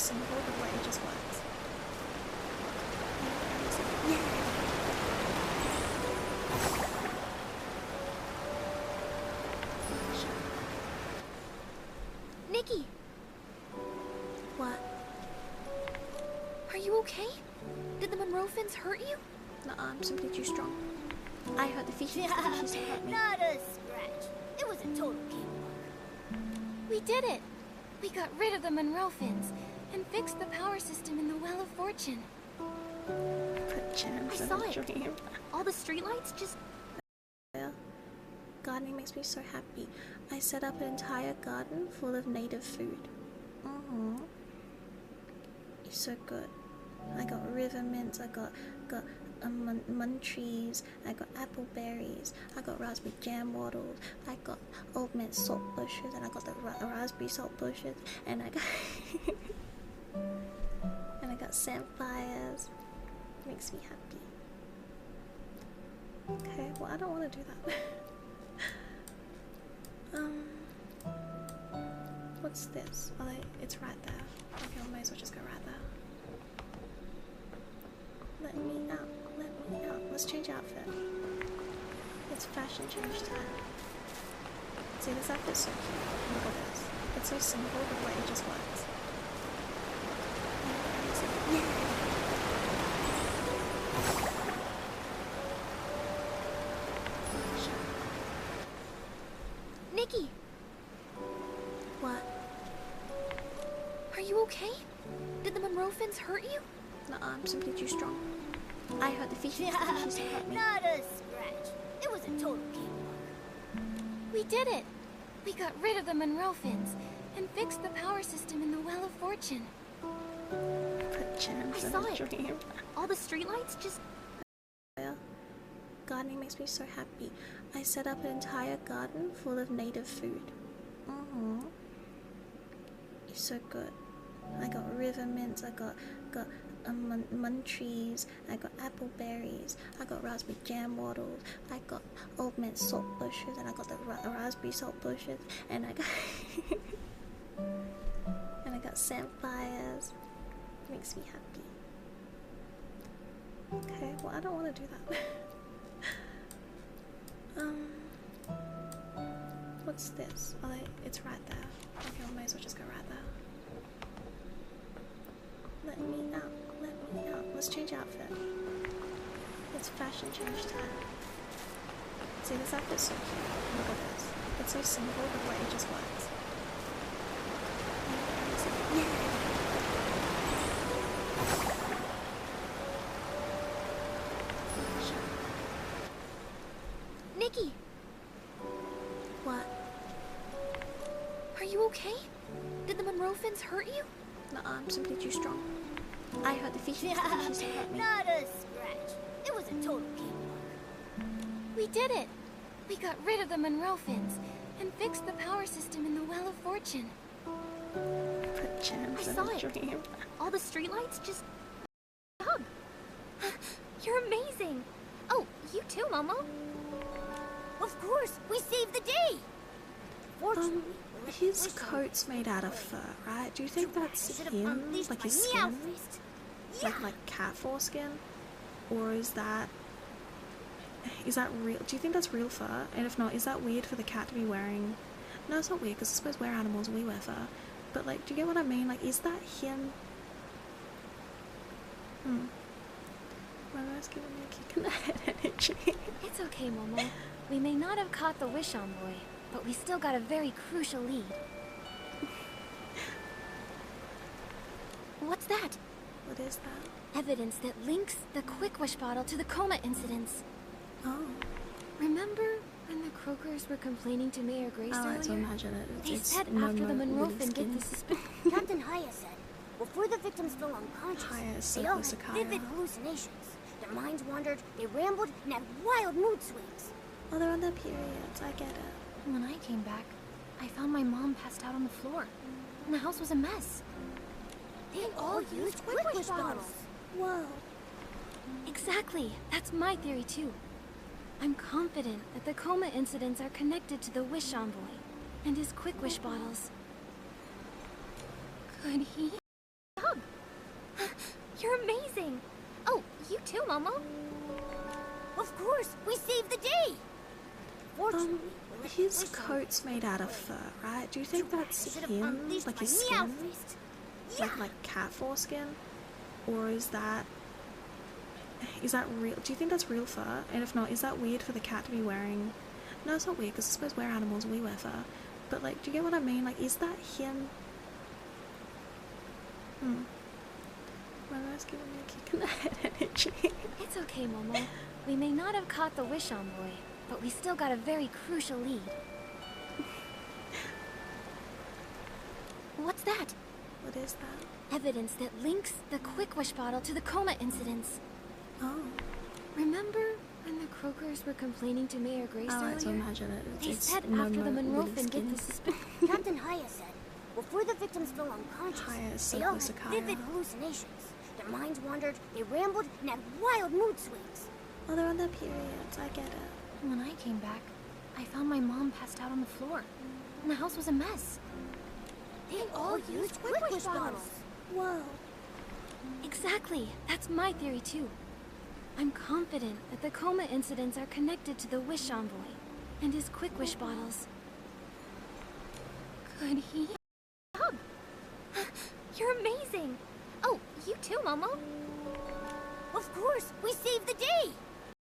simple, but like it just works. Yeah. Nikki! What? Are you okay? Did the Monroe fins hurt you? No, I'm simply too strong. I hurt the fishes. The fishes hurt me. Not a scratch. It was a total cakewalk. We did it! We got rid of the Monroe fins and fixed the power system in the Well of Fortune. Perchance I in saw a it. dream. All the streetlights just... Gardening makes me so happy. I set up an entire garden full of native food. It's so good. I got river mints, I got munchies, I got apple berries, I got raspberry jam waddles, I got old mint salt bushes, and I got the raspberry salt bushes, and I got and I got samphires. Makes me happy. Okay, well I don't want to do that. What's this? Oh, it's right there. Okay, I might as well just go right there. Let me out. Let me out. Let's change outfit. It's fashion change time. See, this outfit's so cute. Look at this. It's so simple, but like it just works. Yeah. Nikki! What? Are you okay? Did the Monroe fins hurt you? No, I'm simply too strong. I hurt the fishes. The fishes hurt me. Not a scratch. It was a total cakewalk. We did it! We got rid of the Monroe fins and fixed the power system in the Well of Fortune. Perchance I in saw a it. dream. All the streetlights just... Gardening makes me so happy. I set up an entire garden full of native food. It's so good. I got river mints, I got munchies, I got apple berries, I got raspberry jam waddles, I got old mint salt bushes, and I got the raspberry salt bushes, and I got and I got samphires. Makes me happy. Okay, well I don't want to do that. What's this? Oh, it's right there. Okay, I might as well just go right there. Let me out. Let me out. Let's change outfit. It's fashion change time. See, this outfit's so cute. Look at this. It's so simple, but like it just works. Yeah. Nikki! What? Are you okay? Did the Monroe fins hurt you? No, I'm simply too strong. I hurt the fishes. The fishes hurt me. Not a scratch. It was a total cakewalk. We did it! We got rid of the Monroe fins and fixed the power system in the Well of Fortune. Perchance I in saw a it. dream. All the streetlights just... Hug! You're amazing! Oh, you too, Momo! Of course, we saved the day. Fortunately, His coat's made out of fur, right? Do you think that's should have him? unleashed Like my his meow skin? fist. Yeah. Like cat foreskin? Or is that real? Do you think that's real fur? And if not, is that weird for the cat to be wearing? No, it's not weird because I suppose we're animals and we wear fur. But like, do you get what I mean? Like, is that him? Momo's giving me a kick in the head energy. It's okay, Momo. We may not have caught the Wish Envoy, but we still got a very crucial lead. What's that? What is that? Evidence that links the Quick Wish bottle to the coma incidents. Oh. Remember when the Croakers were complaining to Mayor Grace I like to earlier? imagine it. They It's said after the Monroe with fin skin. get the suspicion. Captain Haya said, before the victims fell unconscious, Haya is so they all close had to Kaya. vivid hallucinations. Their minds wandered, they rambled, and had wild mood swings. Oh, they're on their periods. I get it. When I came back, I found my mom passed out on the floor, and the house was a mess. They all used Quick Wish bottles. Whoa. Exactly. That's my theory too. I'm confident that the coma incidents are connected to the Wish Envoy and his Quick Wish bottles. Could he amazing! Oh, you too, Momo? Of course, we saved the day! Fortunately, we let the His wish on coat's made out of fur, right? Do you think that's I should have him? unleashed Like my his meow skin? fist. Yeah. Like cat foreskin? Or is that real? Do you think that's real fur? And if not, is that weird for the cat to be wearing? No, it's not weird because I suppose we're animals, we wear fur. But like, do you get what I mean? Like, is that him? My nose giving me a kick in the head energy. It's okay, Momo. We may not have caught the Wish Envoy, but we still got a very crucial lead. What's that? What is that? Evidence that links the Quick Wish bottle to the coma incidents. Oh. Remember when the Croakers were complaining to Mayor Grace I like to earlier? imagine it. They It's said Momo after the with Monroe skin. did the suspicion. Captain Haya said, before the victims fell unconscious, Haya is so they all close had to Kaya. vivid hallucinations. Their minds wandered, they rambled, and had wild mood swings. Oh, they're on their periods. I get it. When I came back, I found my mom passed out on the floor, and the house was a mess. They all used Quick Wish bottles. Whoa. Exactly. That's my theory too. I'm confident that the coma incidents are connected to the Wish Envoy and his Quick Wish bottles. Could he? Hug. You're amazing. Oh, you too, Momo. Of course, we saved the day!